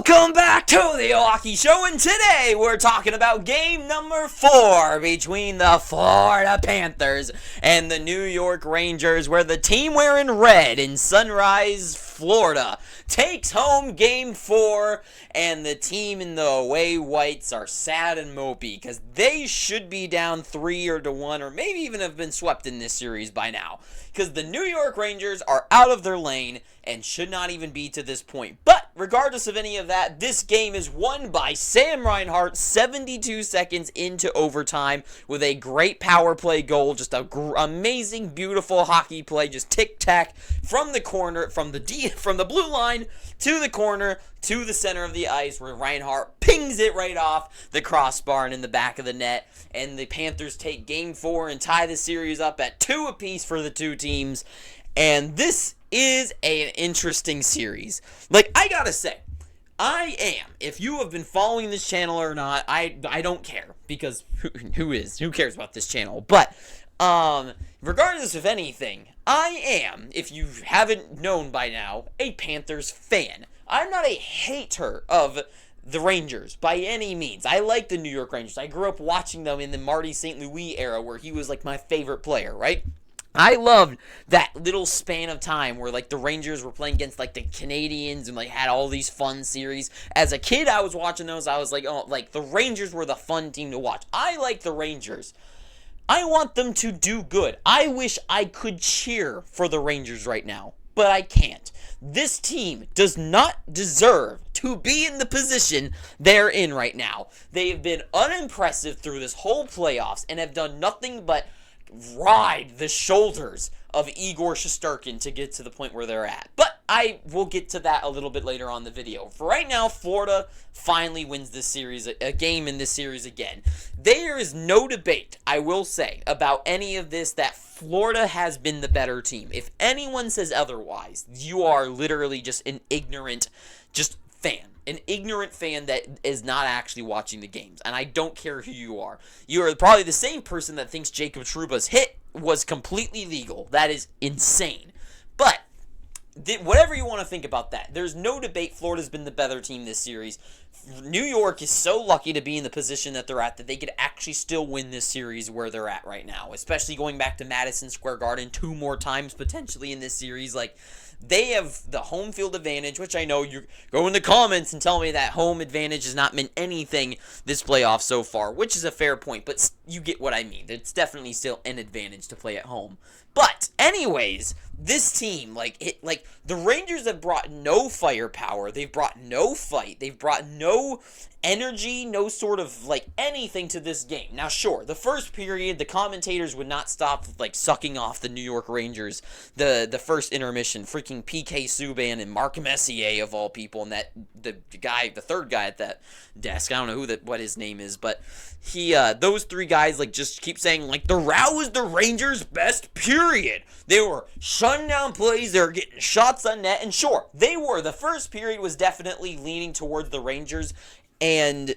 Welcome back to the Hockey Show, and today we're talking about game number 4 between the Florida Panthers and the New York Rangers, where the team wearing red in Sunrise, Florida takes home game 4, and the team in the away whites are sad and mopey because they should be down 3-1 or maybe even have been swept in this series by now, because the New York Rangers are out of their lane and should not even be to this point. But regardless of any of that, this game is won by Sam Reinhart 72 seconds into overtime with a great power play goal. Just a amazing, beautiful hockey play. Just tic-tac from the corner, from the blue line to the corner to the center of the ice, where Reinhart pings it right off the crossbar and in the back of the net. And the Panthers take game 4 and tie the series up at 2 apiece for the two teams. And this is an interesting series. Like, I gotta say, if you have been following this channel or not, I don't care, because who cares about this channel? But regardless of anything, I am, if you haven't known by now, a Panthers fan. I'm not a hater of the Rangers by any means. I like the New York Rangers. I grew up watching them in the Marty St. Louis era, where he was like my favorite player, right? I loved that little span of time where, like, the Rangers were playing against, like, the Canadians and, like, had all these fun series. As a kid, I was watching those. I was like, oh, like, the Rangers were the fun team to watch. I like the Rangers. I want them to do good. I wish I could cheer for the Rangers right now, but I can't. This team does not deserve to be in the position they're in right now. They have been unimpressive through this whole playoffs and have done nothing but ride the shoulders of Igor Shesterkin to get to the point where they're at. But I will get to that a little bit later on in the video. For right now, Florida finally wins this series, a game in this series again. There is no debate, I will say, about any of this, that Florida has been the better team. If anyone says otherwise, you are literally just an ignorant fan. An ignorant fan that is not actually watching the games. And I don't care who you are. You are probably the same person that thinks Jacob Trouba's hit was completely legal. That is insane. But whatever you want to think about that, there's no debate. Florida's been the better team this series. New York is so lucky to be in the position that they're at that they could actually still win this series where they're at right now, especially going back to Madison Square Garden 2 more times potentially in this series. Like, they have the home field advantage, which I know you go in the comments and tell me that home advantage has not meant anything this playoff so far, which is a fair point, but you get what I mean. It's definitely still an advantage to play at home. But anyways, this team, the Rangers have brought no firepower. They've brought no fight. They've brought no energy, no sort of, anything to this game. Now, sure, the first period, the commentators would not stop, sucking off the New York Rangers. The first intermission, freaking PK Subban and Mark Messier, of all people, and the third guy at that desk, I don't know what his name is, but those three guys, just keep saying, the row was the Rangers' best period. They were shutting down plays, they were getting shots on net, and sure, they were. The first period was definitely leaning towards the Rangers, and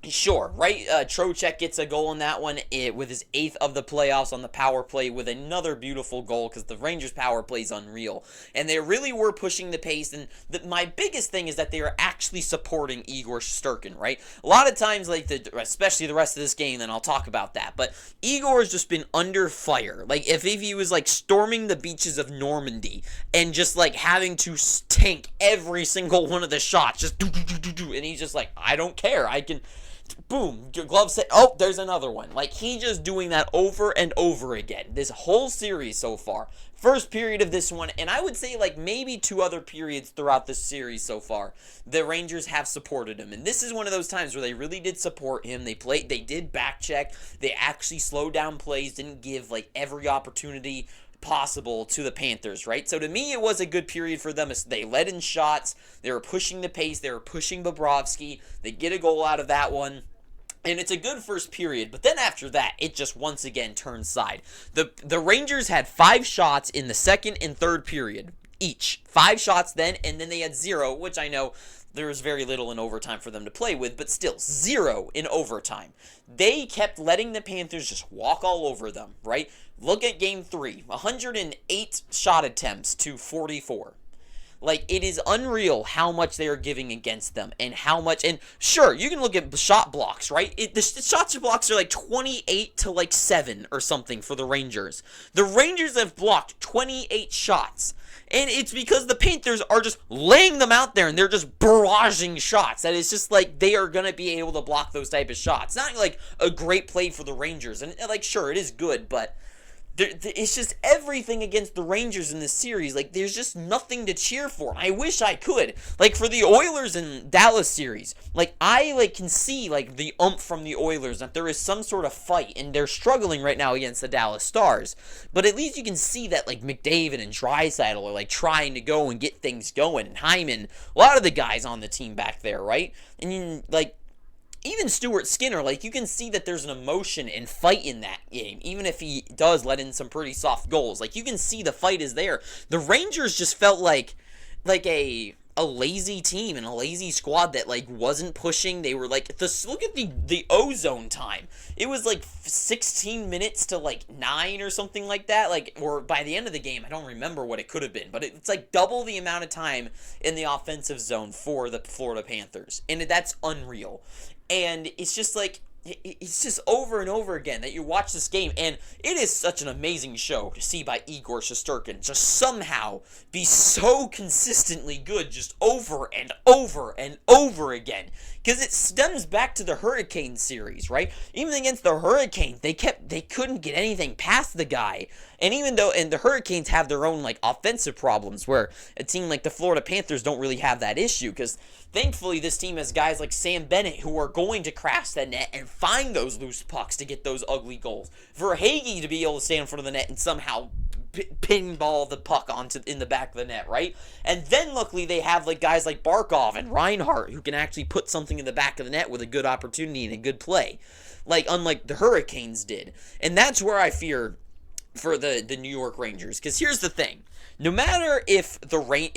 sure, right? Trocheck gets a goal in that one with his 8th of the playoffs on the power play with another beautiful goal, because the Rangers' power play is unreal. And they really were pushing the pace. And my biggest thing is that they are actually supporting Igor Shesterkin, right? A lot of times, especially the rest of this game, then I'll talk about that. But Igor has just been under fire. If he was storming the beaches of Normandy and just having to tank every single one of the shots, just and he's just I don't care. I can. Boom, glove set. Oh, there's another one. He's just doing that over and over again. This whole series so far. First period of this one, and I would say maybe 2 other periods throughout this series so far, the Rangers have supported him. And this is one of those times where they really did support him. They did back check. They actually slowed down plays, didn't give every opportunity possible to the Panthers, right? So to me, it was a good period for them. They led in shots. They were pushing the pace. They were pushing Bobrovsky. They get a goal out of that one. And it's a good first period, but then after that, it just once again turns side. The Rangers had 5 shots in the second and third period each. 5 shots then, and then they had 0, which I know there was very little in overtime for them to play with, but still, 0 in overtime. They kept letting the Panthers just walk all over them, right? Look at Game 3, 108 shot attempts to 44. Like, it is unreal how much they are giving against them and how much. And sure, you can look at shot blocks, right? The shot blocks are like 28 to like 7 or something for the Rangers. The Rangers have blocked 28 shots. And it's because the Panthers are just laying them out there and they're just barraging shots. That is just like they are going to be able to block those type of shots. Not like a great play for the Rangers. And like, sure, it is good, but it's just everything against the Rangers in this series. Like, there's just nothing to cheer for. I wish I could. Like, for the Oilers and Dallas series, like, I, like, can see, like, the oomph from the Oilers, that there is some sort of fight, and they're struggling right now against the Dallas Stars. But at least you can see that, like, McDavid and Draisaitl are, like, trying to go and get things going. And Hyman, a lot of the guys on the team back there, right? And, you, like, even Stuart Skinner, like, you can see that there's an emotion and fight in that game, even if he does let in some pretty soft goals. Like, you can see the fight is there. The Rangers just felt like a lazy team and a lazy squad that, like, wasn't pushing. They were, like, look at the ozone time. It was, like, 16 minutes to, like, 9 or something like that. Like, or by the end of the game, I don't remember what it could have been. But it's, like, double the amount of time in the offensive zone for the Florida Panthers. And that's unreal. And it's just like, it's just over and over again that you watch this game, and it is such an amazing show to see by Igor Shesterkin just somehow be so consistently good just over and over and over again. Because it stems back to the Hurricane series, right? Even against the Hurricanes, they couldn't get anything past the guy. And even though, and the Hurricanes have their own, like, offensive problems, where a team like the Florida Panthers don't really have that issue, because thankfully this team has guys like Sam Bennett who are going to crash that net and find those loose pucks to get those ugly goals. For Hagee to be able to stay in front of the net and somehow pinball the puck in the back of the net, right? And then luckily they have like guys like Barkov and Reinhart who can actually put something in the back of the net with a good opportunity and a good play, like unlike the Hurricanes did. And that's where I fear for the New York Rangers, because here's the thing: no matter if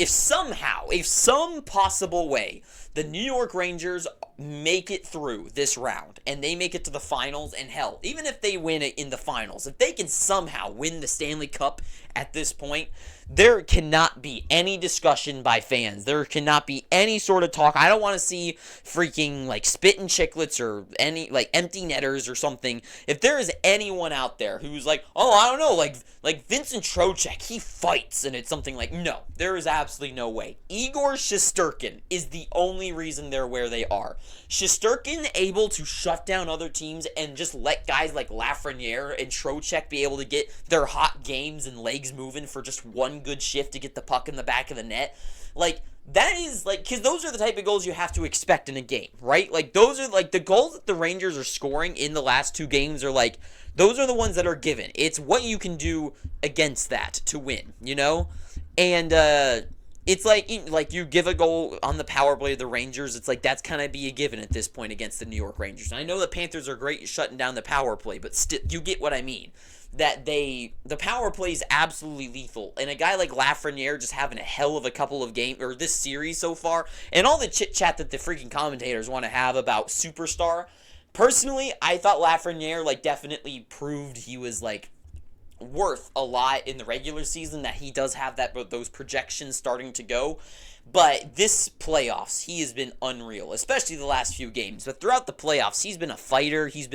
some possible way the New York Rangers make it through this round and they make it to the finals, and hell, even if they win it in the finals, if they can somehow win the Stanley Cup at this point, there cannot be any discussion by fans. There cannot be any sort of talk. I don't want to see freaking like spitting chicklets or any like empty netters or something. If there is anyone out there who's like, oh, I don't know, like Vincent Trocheck, he fights, and it's something like, no, there is absolutely no way. Igor Shesterkin is the only reason they're where they are. Shesterkin able to shut down other teams and just let guys like Lafreniere and Trocheck be able to get their hot games and legs moving for just one good shift to get the puck in the back of the net. Like, that is, like, because those are the type of goals you have to expect in a game, right? Like, those are, like, the goals that the Rangers are scoring in the last two games are, like, those are the ones that are given. It's what you can do against that to win, you know? And, it's like you give a goal on the power play of the Rangers, it's like that's kind of be a given at this point against the New York Rangers. And I know the Panthers are great at shutting down the power play, but still, you get what I mean. That the power play is absolutely lethal, and a guy like Lafreniere just having a hell of a couple of games, or this series so far, and all the chit-chat that the freaking commentators want to have about Superstar. Personally, I thought Lafreniere, like, definitely proved he was, like, worth a lot in the regular season, that he does have those projections starting to go. But this playoffs, he has been unreal, especially the last few games. But throughout the playoffs, he's been a fighter. He's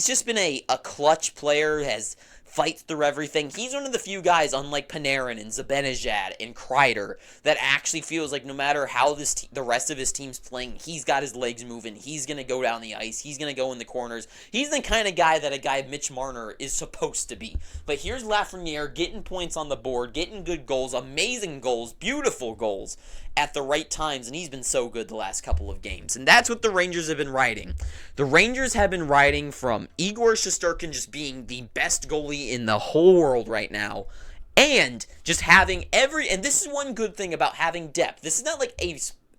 just been a clutch player, has fights through everything. He's one of the few guys, unlike Panarin and Zibanejad and Kreider, that actually feels like no matter how the rest of his team's playing, he's got his legs moving. He's going to go down the ice. He's going to go in the corners. He's the kind of guy that a guy Mitch Marner is supposed to be. But here's Lafreniere getting points on the board, getting good goals, amazing goals, beautiful goals at the right times, and he's been so good the last couple of games. And that's what the Rangers have been riding. The Rangers have been riding from Igor Shesterkin just being the best goalie in the whole world right now, and just having and this is one good thing about having depth. This is not like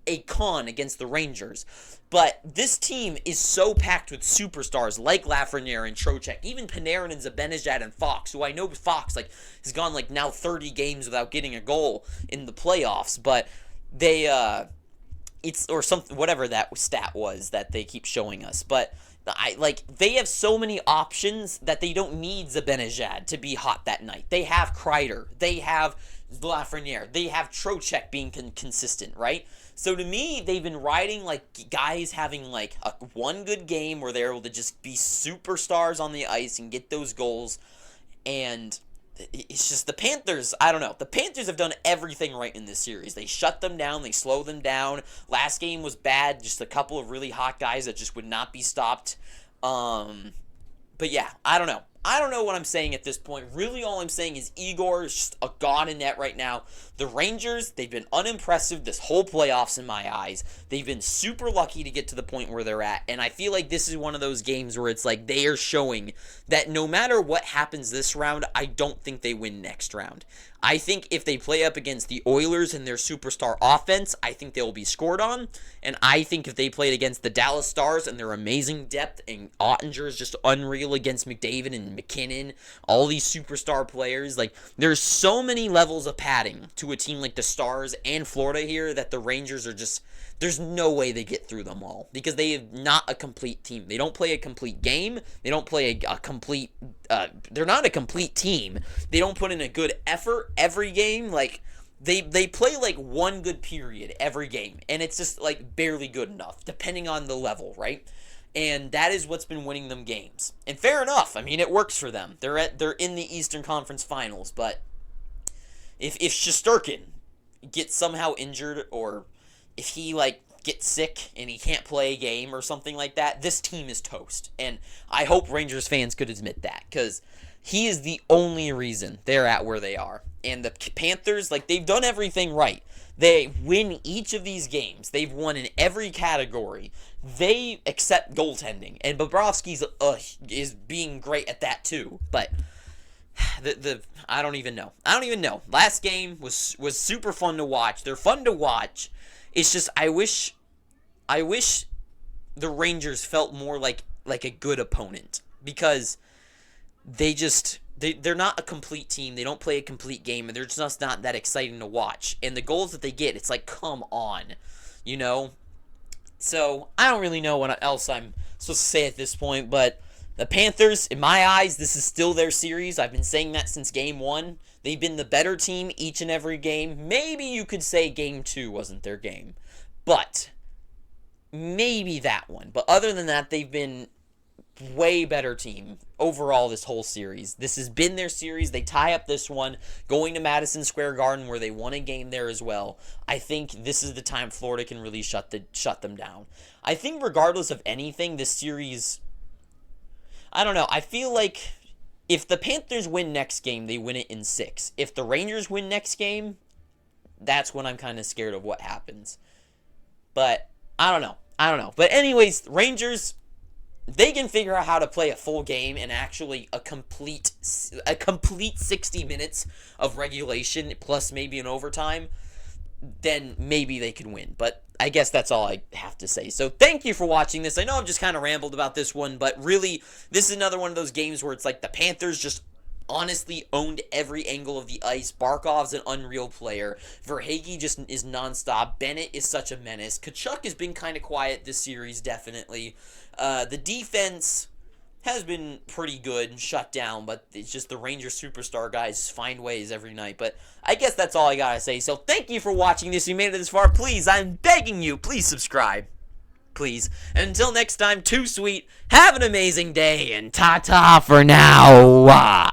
a con against the Rangers, but this team is so packed with superstars like Lafreniere and Trocheck, even Panarin and Zibanejad and Fox, who I know Fox like has gone like now 30 games without getting a goal in the playoffs, but it's or something, whatever that stat was that they keep showing us. But They have so many options that they don't need Zibanejad to be hot that night. They have Kreider, they have Lafreniere, they have Trocheck being consistent, right? So to me, they've been riding like guys having like one good game where they're able to just be superstars on the ice and get those goals. And it's just the Panthers, I don't know. The Panthers have done everything right in this series. They shut them down. They slow them down. Last game was bad. Just a couple of really hot guys that just would not be stopped. But yeah, I don't know. I don't know what I'm saying at this point. Really, all I'm saying is Igor is just a god in net right now. The Rangers, they've been unimpressive this whole playoffs in my eyes. They've been super lucky to get to the point where they're at. And I feel like this is one of those games where it's like they are showing that no matter what happens this round, I don't think they win next round. I think if they play up against the Oilers and their superstar offense, I think they will be scored on. And I think if they played against the Dallas Stars and their amazing depth, and Ottinger is just unreal against McDavid and McKinnon, all these superstar players, like there's so many levels of padding to a team like the Stars and Florida here that the Rangers are just, there's no way they get through them all because they have not a complete team. They don't play a complete game. They don't play a complete, they're not a complete team. They don't put in a good effort every game. Like, they play like one good period every game, and it's just like barely good enough, depending on the level, right? And that is what's been winning them games. And fair enough. I mean, it works for them. They're in the Eastern Conference Finals, but if Shesterkin gets somehow injured, or if he like gets sick and he can't play a game or something like that, this team is toast. And I hope Rangers fans could admit that, because he is the only reason they're at where they are. And the Panthers, like, they've done everything right. They win each of these games. They've won in every category. They accept goaltending, and Bobrovsky's is being great at that too. But I don't even know. Last game was super fun to watch. They're fun to watch. It's just I wish the Rangers felt more like a good opponent, because they're not a complete team. They don't play a complete game, and they're just not that exciting to watch. And the goals that they get, it's like, come on, you know? So I don't really know what else I'm supposed to say at this point, but the Panthers, in my eyes, this is still their series. I've been saying that since game 1. They've been the better team each and every game. Maybe you could say game 2 wasn't their game, but maybe that one. But other than that, they've been way better team overall this whole series. This has been their series. They tie up this one, going to Madison Square Garden, where they won a game there as well. I think this is the time Florida can really shut them down. I think regardless of anything, this series, I don't know. I feel like if the Panthers win next game, they win it in 6. If the Rangers win next game, that's when I'm kind of scared of what happens. But I don't know. But anyways, Rangers, they can figure out how to play a full game and actually a complete 60 minutes of regulation plus maybe an overtime, then maybe they can win. But I guess that's all I have to say. So thank you for watching this. I know I've just kind of rambled about this one, but really, this is another one of those games where it's like the Panthers just honestly owned every angle of the ice. Barkov's an unreal player. Verhaeghe just is nonstop. Bennett is such a menace. Tkachuk has been kind of quiet this series, definitely. The defense has been pretty good and shut down, but it's just the Rangers superstar guys find ways every night. But I guess that's all I gotta say. So thank you for watching this. If you made it this far, please, I'm begging you, please subscribe. Please. And until next time, too sweet, have an amazing day, and ta-ta for now.